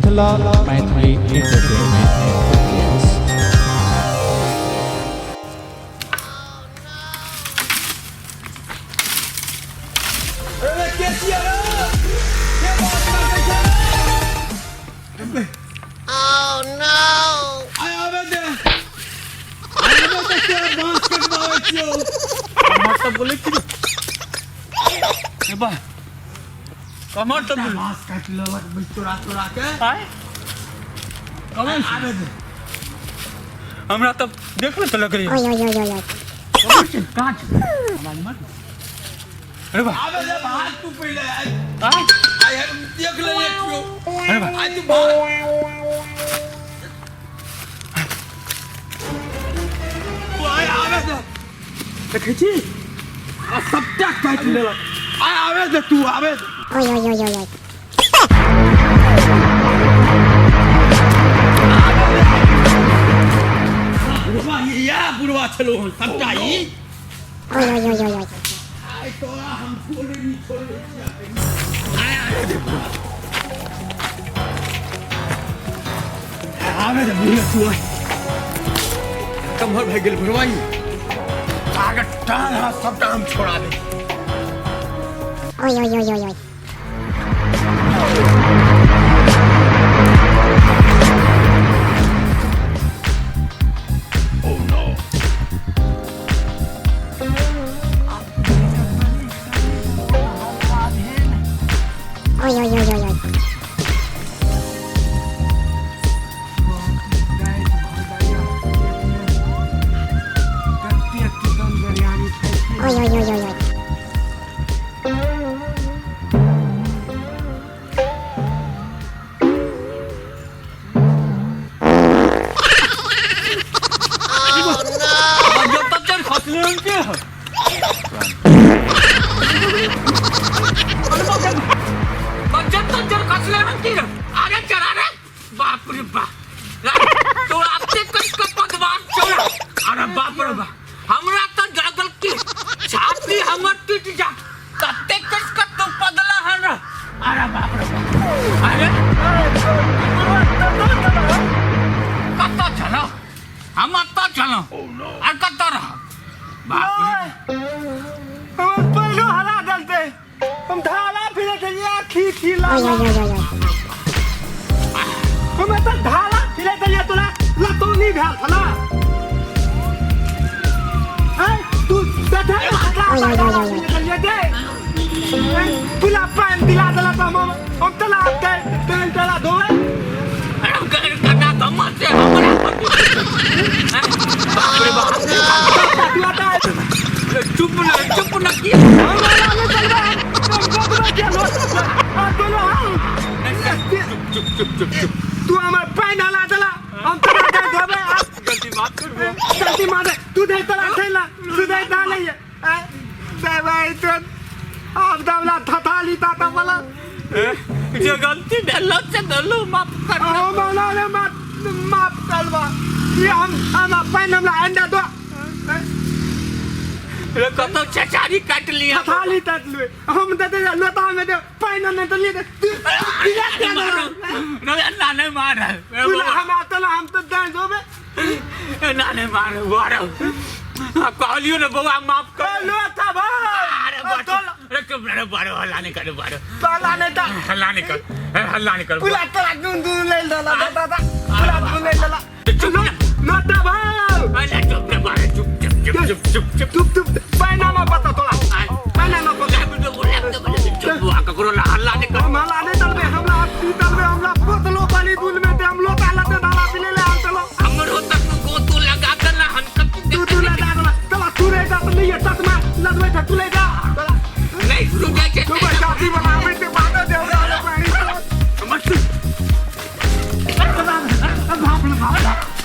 Jhandulal Maithili Entertainment presents. Oh no! कमर तो मांस काट लेलक चोरा के आय कमर आबे दे हमरा तब देख ले तो लग रही है कमर से काट मार मार अरे बा आबे दे भाग तू पहले आय आय देख ले एक क्यों अरे बा आय तू भाग आय आबे दे देखे छी आ सबटा काट लेलक आय आबे दे तू आबे दे बुढ़वा ये बुढ़वा चलो सबटा ही आय तोरा हम बोले नहीं छोड़े आय आबे दे आबे दे बुढ़वा तू आय कमर भाग गेल बुढ़वा ही आगे टांग हाथ सबटा हम छोड़ा दे हमरा तो जागल की छाती हमर टूट जा कते कस का तो पगला हन अरे बाप रे अरे कत्ता चलो हम अत्ता चलो और कत्ता रहा बाप रे हम पहले हला डालते हम ढाला फिर चलिए खी ला हम तो ढाला फिर चलिए तोला लतो नहीं भेल थला तू बैठा चलिए दे तुला पान दिला दला हम तला के तेल तला धोए हम कर कटा दम से हमरा बाप रे बाप चुप न की तू हमारे पैन हला दला हम तला के धोबे गलती माफ कर गलती मारे तू दे तला थैला तू दे डाले ये दे भाई तो आप दावला थथाली ताता वाला जो गलती भेलो से दलो माफ कर ओ मौला ने माफ करवा ये हम पैन हमला अंडा दो रे कतो चचारी काट लिया थथाली तक लुए हम दे लता में दे पैन ने तो लिए दिया क्या ना नहीं मार तू हम आतला हम तो डांस होबे ना नहीं मार वारो कहलियो ने बउआ माफ कर लो था बा अरे चुप रे बारो हल्ला नहीं कर बारो हल्ला नहीं कर बुला तला दूं ले डाला दादा बुला दूं ले डाला लो था बा अरे चुप रे बारो चुप पैना ना पता तोला पैना ना पता चुप हुआ ककरो हल्ला नहीं कर हल्ला नहीं तलबे हमला पोतलो पानी दूध में हम लोटा लते डाला पिले ले आल चलो हमरो तक को तू लगा देना हनकत तू लगा दला तला तू रे जा तो ये तक में लदवे जा तू ले जा नहीं रुक जा तू भाई जाती बना में ते बात दे पानी मत अब भाप